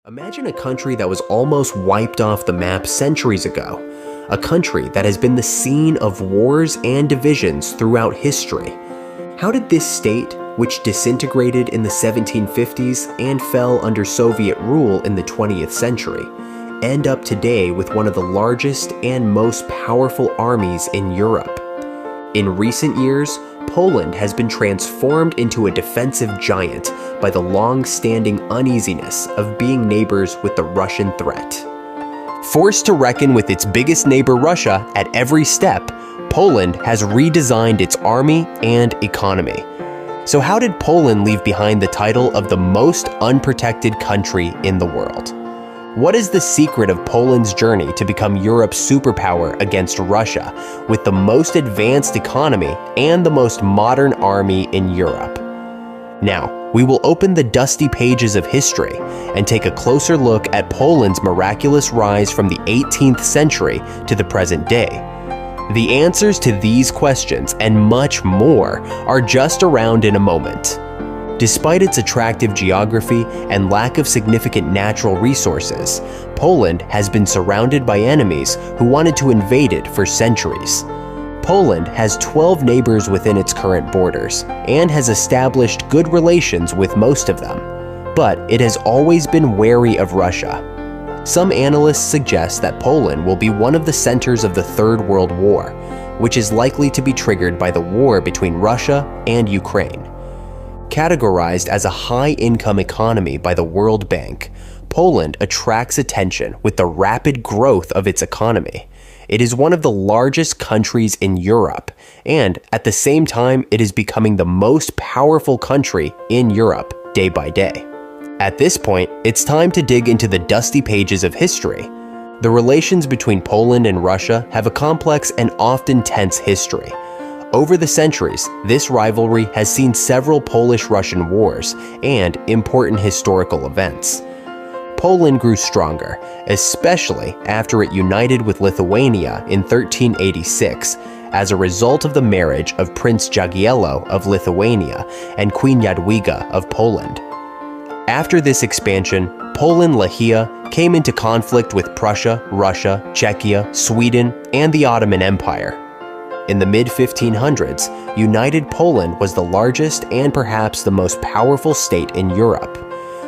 Imagine a country that was almost wiped off the map centuries ago. A country that has been the scene of wars and divisions throughout history. How did this state, which disintegrated in the 1750s and fell under Soviet rule in the 20th century, end up today with one of the largest and most powerful armies in Europe? In recent years, Poland has been transformed into a defensive giant by the long-standing uneasiness of being neighbors with the Russian threat. Forced to reckon with its biggest neighbor Russia at every step, Poland has redesigned its army and economy. So how did Poland leave behind the title of the most unprotected country in the world? What is the secret of Poland's journey to become Europe's superpower against Russia, with the most advanced economy and the most modern army in Europe? Now, we will open the dusty pages of history and take a closer look at Poland's miraculous rise from the 18th century to the present day. The answers to these questions and much more are just around in a moment. Despite its attractive geography and lack of significant natural resources, Poland has been surrounded by enemies who wanted to invade it for centuries. Poland has 12 neighbors within its current borders and has established good relations with most of them, but it has always been wary of Russia. Some analysts suggest that Poland will be one of the centers of the Third World War, which is likely to be triggered by the war between Russia and Ukraine. Categorized as a high-income economy by the World Bank, Poland attracts attention with the rapid growth of its economy. It is one of the largest countries in Europe, and at the same time, it is becoming the most powerful country in Europe day by day. At this point, it's time to dig into the dusty pages of history. The relations between Poland and Russia have a complex and often tense history. Over the centuries, this rivalry has seen several Polish-Russian wars and important historical events. Poland grew stronger, especially after it united with Lithuania in 1386 as a result of the marriage of Prince Jagiello of Lithuania and Queen Jadwiga of Poland. After this expansion, Poland-Lechia came into conflict with Prussia, Russia, Czechia, Sweden, and the Ottoman Empire. In the mid-1500s, United Poland was the largest and perhaps the most powerful state in Europe.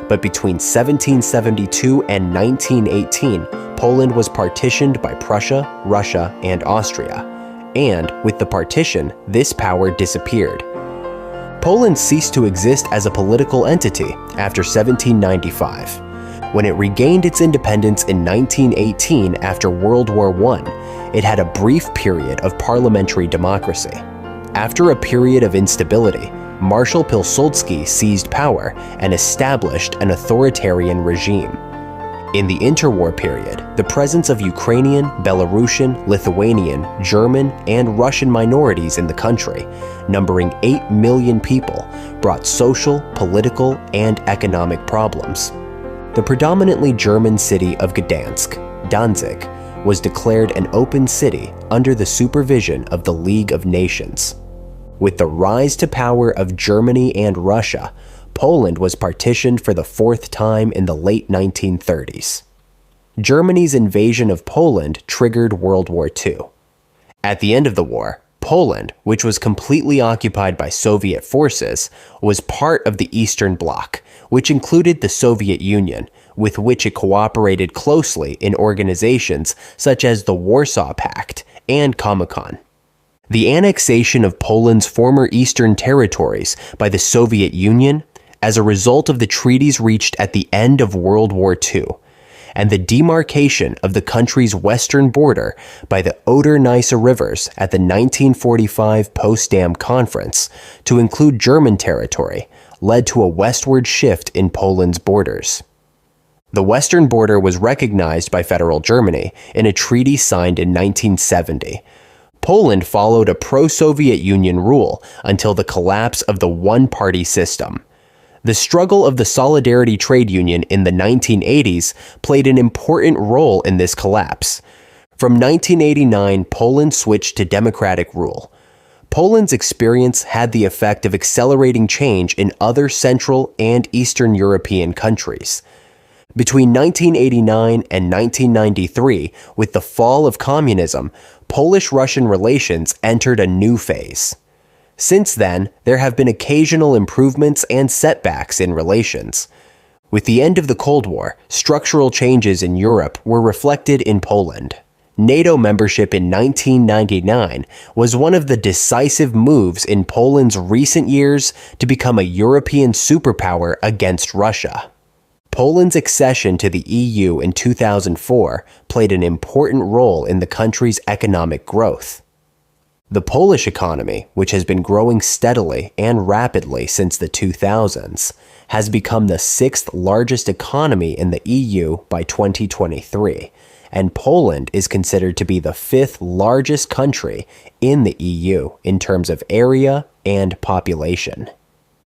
But between 1772 and 1918, Poland was partitioned by Prussia, Russia, and Austria. And with the partition, this power disappeared. Poland ceased to exist as a political entity after 1795. When it regained its independence in 1918 after World War I, it had a brief period of parliamentary democracy. After a period of instability, Marshal Pilsudski seized power and established an authoritarian regime. In the interwar period, the presence of Ukrainian, Belarusian, Lithuanian, German, and Russian minorities in the country, numbering 8 million people, brought social, political, and economic problems. The predominantly German city of Gdansk, Danzig, was declared an open city under the supervision of the League of Nations. With the rise to power of Germany and Russia, Poland was partitioned for the fourth time in the late 1930s. Germany's invasion of Poland triggered World War II. At the end of the war, Poland, which was completely occupied by Soviet forces, was part of the Eastern Bloc, which included the Soviet Union, with which it cooperated closely in organizations such as the Warsaw Pact and Comecon. The annexation of Poland's former eastern territories by the Soviet Union as a result of the treaties reached at the end of World War II, and the demarcation of the country's western border by the Oder-Neisse rivers at the 1945 Potsdam Conference to include German territory, led to a westward shift in Poland's borders. The western border was recognized by Federal Germany in a treaty signed in 1970. Poland followed a pro-Soviet Union rule until the collapse of the one-party system. The struggle of the Solidarity Trade Union in the 1980s played an important role in this collapse. From 1989, Poland switched to democratic rule. Poland's experience had the effect of accelerating change in other Central and Eastern European countries. Between 1989 and 1993, with the fall of communism, Polish-Russian relations entered a new phase. Since then, there have been occasional improvements and setbacks in relations. With the end of the Cold War, structural changes in Europe were reflected in Poland. NATO membership in 1999 was one of the decisive moves in Poland's recent years to become a European superpower against Russia. Poland's accession to the EU in 2004 played an important role in the country's economic growth. The Polish economy, which has been growing steadily and rapidly since the 2000s, has become the sixth largest economy in the EU by 2023, and Poland is considered to be the fifth largest country in the EU in terms of area and population.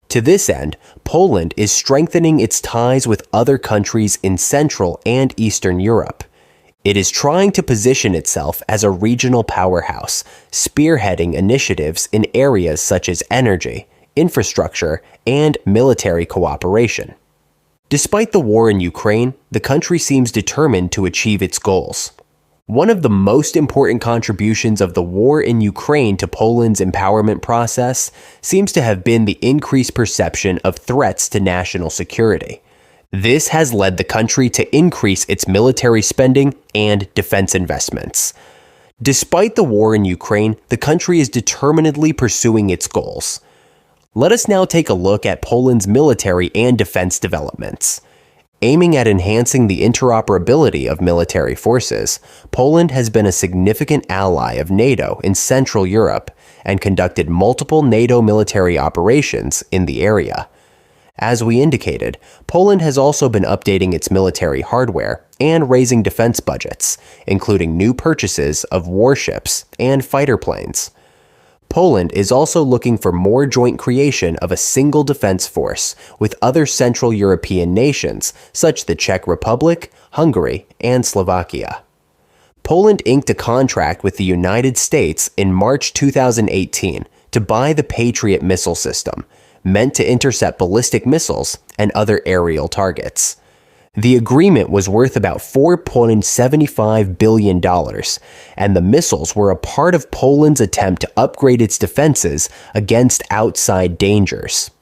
To this end, Poland is strengthening its ties with other countries in Central and Eastern Europe. It is trying to position itself as a regional powerhouse, spearheading initiatives in areas such as energy, infrastructure, and military cooperation. Despite the war in Ukraine, the country seems determined to achieve its goals. One of the most important contributions of the war in Ukraine to Poland's empowerment process seems to have been the increased perception of threats to national security. This has led the country to increase its military spending and defense investments. Despite the war in Ukraine, the country is determinedly pursuing its goals. Let us now take a look at Poland's military and defense developments. Aiming at enhancing the interoperability of military forces, Poland has been a significant ally of NATO in Central Europe and conducted multiple NATO military operations in the area. As we indicated, Poland has also been updating its military hardware and raising defense budgets, including new purchases of warships and fighter planes. Poland is also looking for more joint creation of a single defense force with other Central European nations, such as the Czech Republic, Hungary, and Slovakia. Poland inked a contract with the United States in March 2018 to buy the Patriot missile system, meant to intercept ballistic missiles and other aerial targets. The agreement was worth about $4.75 billion, and the missiles were a part of Poland's attempt to upgrade its defenses against outside dangers.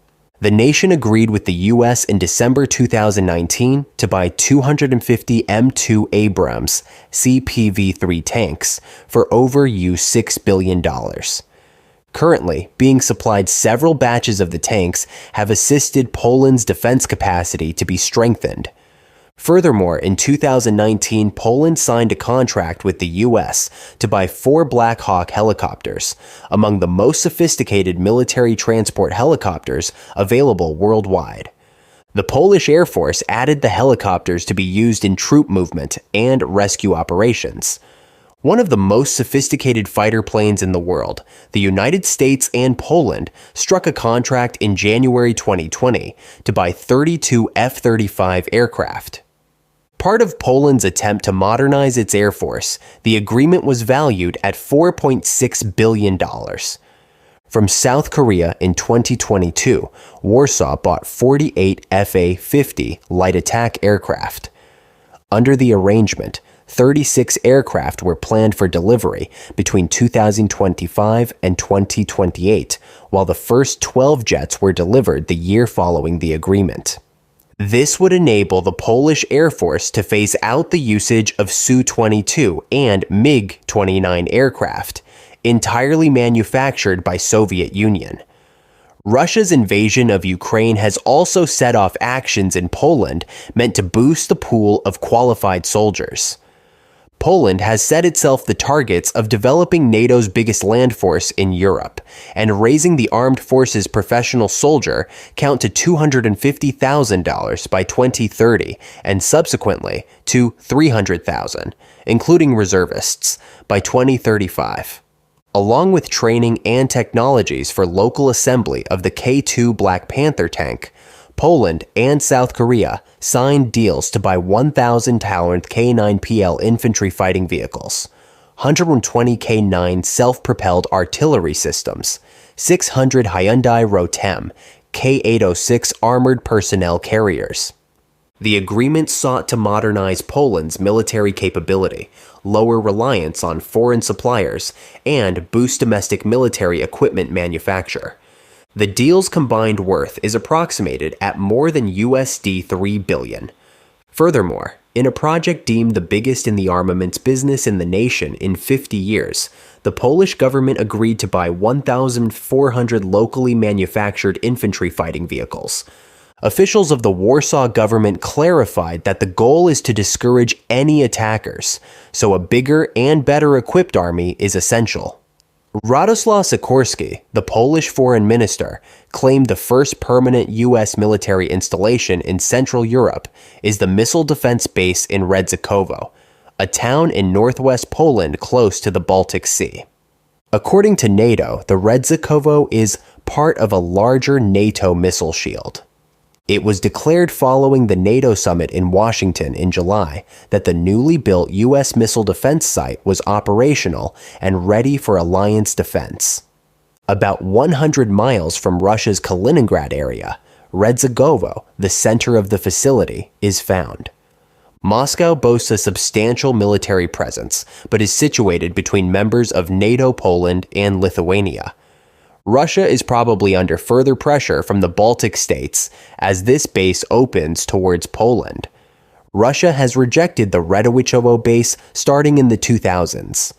The nation agreed with the U.S. in December 2019 to buy 250 M2 Abrams CPV-3 tanks for over $6 billion. Currently, being supplied several batches of the tanks have assisted Poland's defense capacity to be strengthened. Furthermore, in 2019, Poland signed a contract with the U.S. to buy 4 Black Hawk helicopters, among the most sophisticated military transport helicopters available worldwide. The Polish Air Force added the helicopters to be used in troop movement and rescue operations. One of the most sophisticated fighter planes in the world, the United States and Poland struck a contract in January 2020 to buy 32 F-35 aircraft. Part of Poland's attempt to modernize its air force, the agreement was valued at $4.6 billion. From South Korea in 2022, Warsaw bought 48 Fa-50 light attack aircraft. Under the arrangement, 36 aircraft were planned for delivery between 2025 and 2028, while the first 12 jets were delivered the year following the agreement. This would enable the Polish Air Force to phase out the usage of Su-22 and MiG-29 aircraft, entirely manufactured by Soviet Union. Russia's invasion of Ukraine has also set off actions in Poland meant to boost the pool of qualified soldiers. Poland has set itself the targets of developing NATO's biggest land force in Europe and raising the armed forces professional soldier count to $250,000 by 2030 and subsequently to 300,000, including reservists, by 2035. Along with training and technologies for local assembly of the K2 Black Panther tank, Poland and South Korea signed deals to buy 1,000 Talent K9PL infantry fighting vehicles, 120 K9 self-propelled artillery systems, 600 Hyundai Rotem K806 armored personnel carriers. The agreement sought to modernize Poland's military capability, lower reliance on foreign suppliers, and boost domestic military equipment manufacture. The deal's combined worth is approximated at more than USD 3 billion. Furthermore, in a project deemed the biggest in the armaments business in the nation in 50 years, the Polish government agreed to buy 1,400 locally manufactured infantry fighting vehicles. Officials of the Warsaw government clarified that the goal is to discourage any attackers, so a bigger and better equipped army is essential. Radoslaw Sikorski, the Polish foreign minister, claimed the first permanent U.S. military installation in Central Europe is the missile defense base in Redzikowo, a town in northwest Poland close to the Baltic Sea. According to NATO, the Redzikowo is part of a larger NATO missile shield. It was declared following the NATO summit in Washington in July that the newly built U.S. missile defense site was operational and ready for alliance defense. About 100 miles from Russia's Kaliningrad area, Redzikowo, the center of the facility, is found. Moscow boasts a substantial military presence, but is situated between members of NATO Poland and Lithuania. Russia is probably under further pressure from the Baltic states as this base opens towards Poland. Russia has rejected the Redzikowo base starting in the 2000s.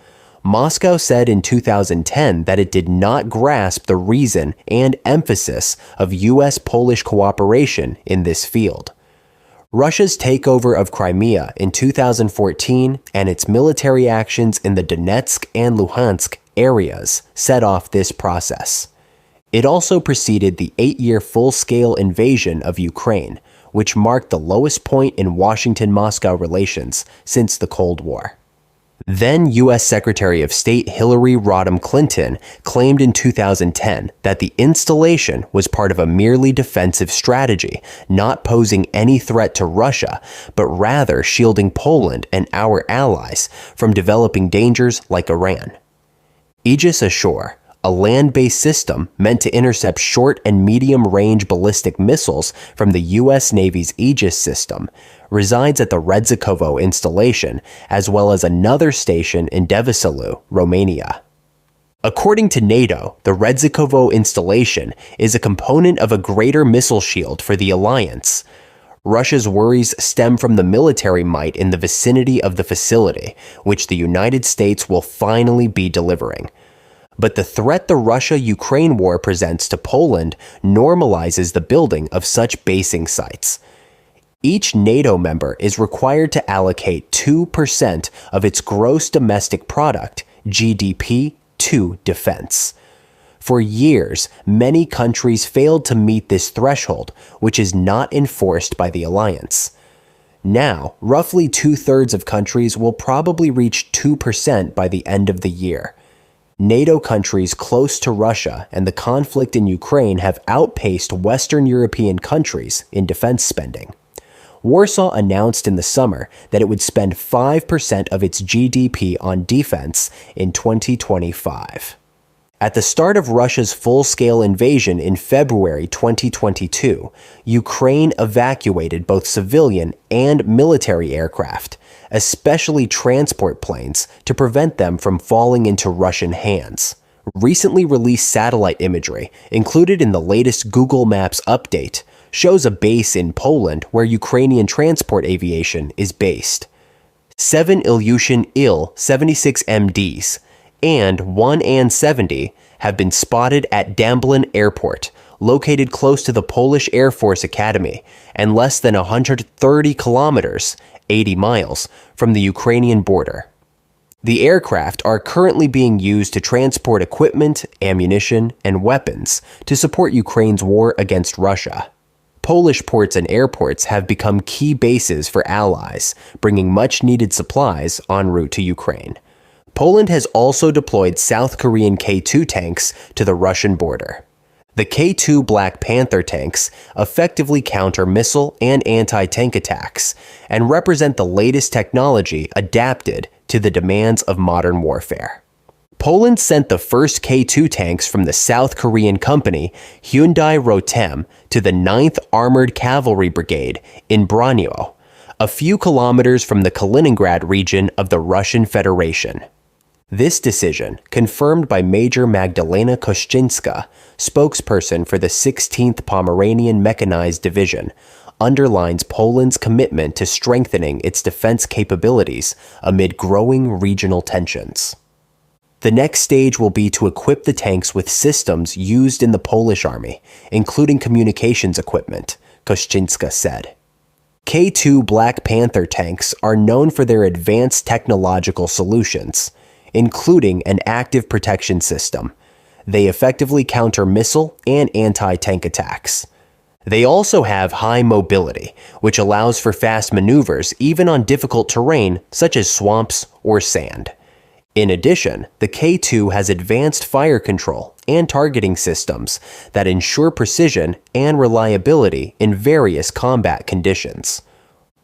Moscow said in 2010 that it did not grasp the reason and emphasis of U.S.-Polish cooperation in this field. Russia's takeover of Crimea in 2014 and its military actions in the Donetsk and Luhansk areas set off this process. It also preceded the 8-year full-scale invasion of Ukraine, which marked the lowest point in Washington-Moscow relations since the Cold War. Then U.S. Secretary of State Hillary Rodham Clinton claimed in 2010 that the installation was part of a merely defensive strategy, not posing any threat to Russia, but rather shielding Poland and our allies from developing dangers like Iran. Aegis Ashore, a land-based system meant to intercept short and medium-range ballistic missiles from the U.S. Navy's Aegis system, resides at the Redzikowo installation, as well as another station in Devesalu, Romania. According to NATO, the Redzikowo installation is a component of a greater missile shield for the alliance. Russia's worries stem from the military might in the vicinity of the facility, which the United States will finally be delivering. But the threat the Russia-Ukraine war presents to Poland normalizes the building of such basing sites. Each NATO member is required to allocate 2% of its gross domestic product, GDP, to defense. For years, many countries failed to meet this threshold, which is not enforced by the alliance. Now, roughly 2/3 of countries will probably reach 2% by the end of the year. NATO countries close to Russia and the conflict in Ukraine have outpaced Western European countries in defense spending. Warsaw announced in the summer that it would spend 5% of its GDP on defense in 2025. At the start of Russia's full-scale invasion in February 2022, Ukraine evacuated both civilian and military aircraft, especially transport planes, to prevent them from falling into Russian hands. Recently released satellite imagery, included in the latest Google Maps update, shows a base in Poland where Ukrainian transport aviation is based. 7 Ilyushin Il-76MDs and 1 An-70 have been spotted at Damblin Airport, located close to the Polish Air Force Academy and less than 130 kilometers, 80 miles, from the Ukrainian border. The aircraft are currently being used to transport equipment, ammunition, and weapons to support Ukraine's war against Russia. Polish ports and airports have become key bases for allies, bringing much-needed supplies en route to Ukraine. Poland has also deployed South Korean K-2 tanks to the Russian border. The K-2 Black Panther tanks effectively counter missile and anti-tank attacks and represent the latest technology adapted to the demands of modern warfare. Poland sent the first K2 tanks from the South Korean company Hyundai Rotem to the 9th Armored Cavalry Brigade in Broniło, a few kilometers from the Kaliningrad region of the Russian Federation. This decision, confirmed by Major Magdalena Koszczynska, spokesperson for the 16th Pomeranian Mechanized Division, underlines Poland's commitment to strengthening its defense capabilities amid growing regional tensions. The next stage will be to equip the tanks with systems used in the Polish army, including communications equipment, Koszczynska said. K2 Black Panther tanks are known for their advanced technological solutions, including an active protection system. They effectively counter missile and anti-tank attacks. They also have high mobility, which allows for fast maneuvers even on difficult terrain such as swamps or sand. In addition, the K2 has advanced fire control and targeting systems that ensure precision and reliability in various combat conditions.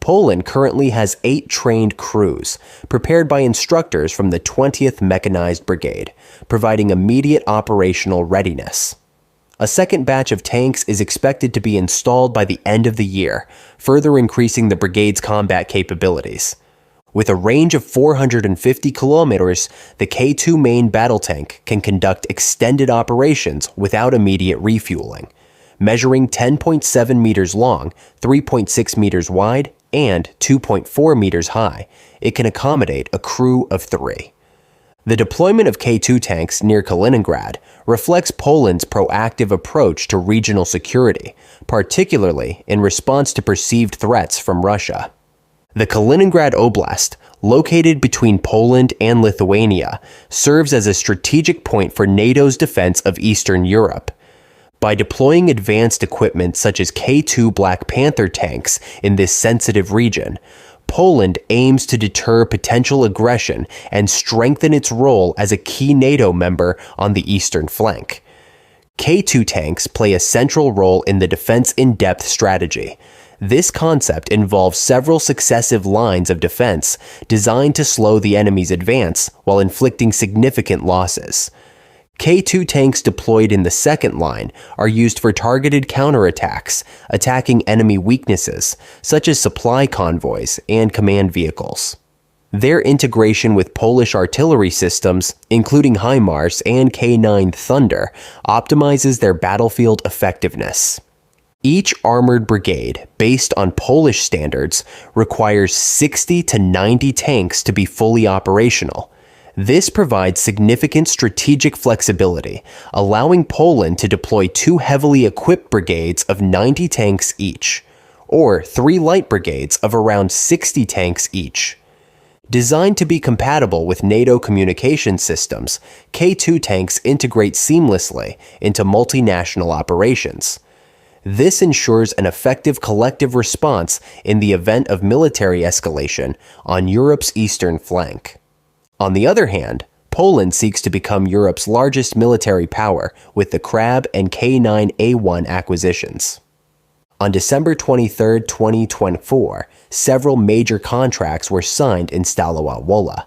Poland currently has 8 trained crews, prepared by instructors from the 20th Mechanized Brigade, providing immediate operational readiness. A second batch of tanks is expected to be installed by the end of the year, further increasing the brigade's combat capabilities. With a range of 450 kilometers, the K2 main battle tank can conduct extended operations without immediate refueling. Measuring 10.7 meters long, 3.6 meters wide, and 2.4 meters high, it can accommodate a crew of 3. The deployment of K2 tanks near Kaliningrad reflects Poland's proactive approach to regional security, particularly in response to perceived threats from Russia. The Kaliningrad Oblast, located between Poland and Lithuania, serves as a strategic point for NATO's defense of Eastern Europe. By deploying advanced equipment such as K2 Black Panther tanks in this sensitive region, Poland aims to deter potential aggression and strengthen its role as a key NATO member on the eastern flank. K2 tanks play a central role in the defense in-depth strategy. This concept involves several successive lines of defense designed to slow the enemy's advance while inflicting significant losses. K2 tanks deployed in the second line are used for targeted counterattacks, attacking enemy weaknesses, such as supply convoys and command vehicles. Their integration with Polish artillery systems, including HIMARS and K9 Thunder, optimizes their battlefield effectiveness. Each armored brigade, based on Polish standards, requires 60 to 90 tanks to be fully operational. This provides significant strategic flexibility, allowing Poland to deploy 2 heavily equipped brigades of 90 tanks each, or 3 light brigades of around 60 tanks each. Designed to be compatible with NATO communication systems, K2 tanks integrate seamlessly into multinational operations. This ensures an effective collective response in the event of military escalation on Europe's eastern flank. On the other hand, Poland seeks to become Europe's largest military power with the Krab and K9A1 acquisitions. On December 23, 2024, several major contracts were signed in Stalowa Wola,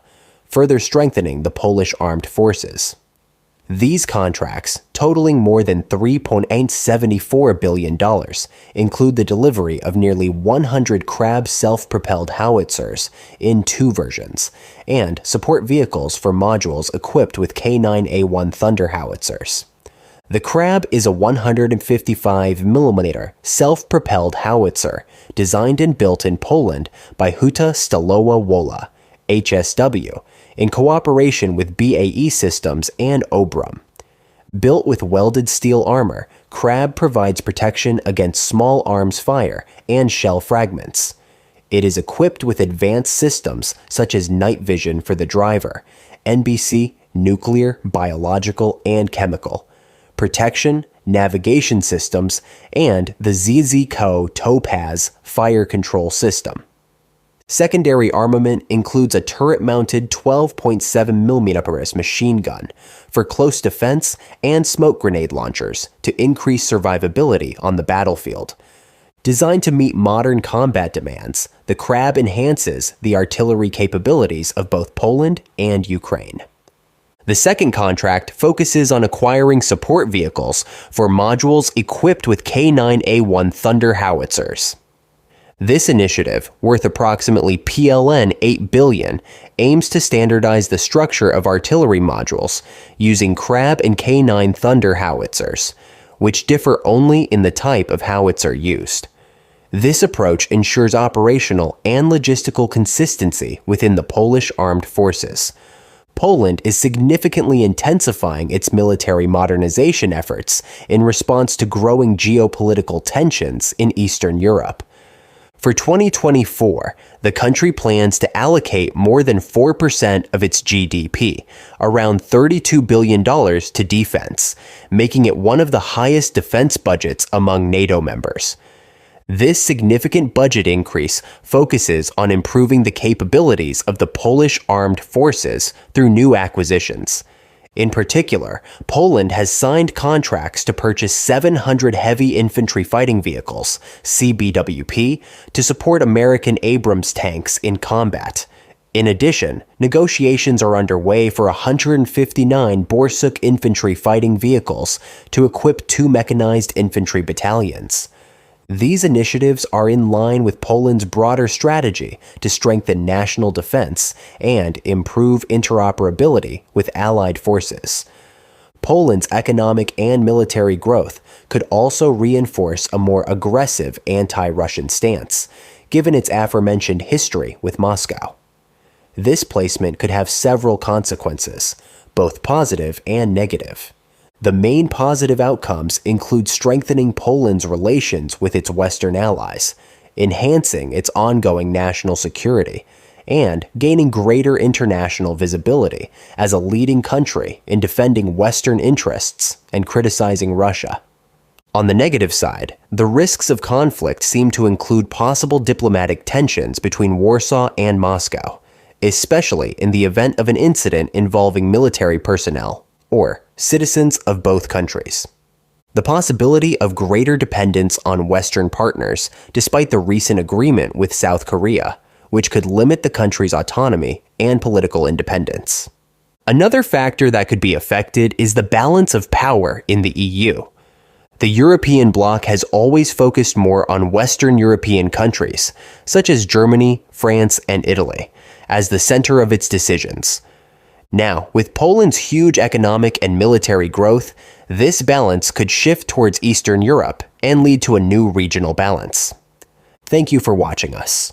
further strengthening the Polish armed forces. These contracts, totaling more than $3.874 billion, include the delivery of nearly 100 Krab self-propelled howitzers in 2 versions, and support vehicles for modules equipped with K9A1 Thunder howitzers. The Krab is a 155mm self-propelled howitzer designed and built in Poland by Huta Stalowa Wola, HSW, in cooperation with BAE Systems and Obram. Built with welded steel armor, Krab provides protection against small arms fire and shell fragments. It is equipped with advanced systems such as night vision for the driver, NBC, nuclear, biological, and chemical, protection, navigation systems, and the ZZCO Topaz fire control system. Secondary armament includes a turret-mounted 12.7mm machine gun for close defense and smoke grenade launchers to increase survivability on the battlefield. Designed to meet modern combat demands, the Krab enhances the artillery capabilities of both Poland and Ukraine. The second contract focuses on acquiring support vehicles for modules equipped with K9A1 Thunder howitzers. This initiative, worth approximately PLN 8 billion, aims to standardize the structure of artillery modules using Crab and K9 Thunder howitzers, which differ only in the type of howitzer used. This approach ensures operational and logistical consistency within the Polish armed forces. Poland is significantly intensifying its military modernization efforts in response to growing geopolitical tensions in Eastern Europe. For 2024, the country plans to allocate more than 4% of its GDP, around $32 billion, to defense, making it one of the highest defense budgets among NATO members. This significant budget increase focuses on improving the capabilities of the Polish armed forces through new acquisitions. In particular, Poland has signed contracts to purchase 700 heavy infantry fighting vehicles, CBWP, to support American Abrams tanks in combat. In addition, negotiations are underway for 159 Borsuk infantry fighting vehicles to equip 2 mechanized infantry battalions. These initiatives are in line with Poland's broader strategy to strengthen national defense and improve interoperability with allied forces. Poland's economic and military growth could also reinforce a more aggressive anti-Russian stance, given its aforementioned history with Moscow. This placement could have several consequences, both positive and negative. The main positive outcomes include strengthening Poland's relations with its Western allies, enhancing its ongoing national security, and gaining greater international visibility as a leading country in defending Western interests and criticizing Russia. On the negative side, the risks of conflict seem to include possible diplomatic tensions between Warsaw and Moscow, especially in the event of an incident involving military personnel or citizens of both countries. The possibility of greater dependence on Western partners, despite the recent agreement with South Korea, which could limit the country's autonomy and political independence. Another factor that could be affected is the balance of power in the EU. The European bloc has always focused more on Western European countries, such as Germany, France, and Italy, as the center of its decisions. Now, with Poland's huge economic and military growth, this balance could shift towards Eastern Europe and lead to a new regional balance. Thank you for watching us.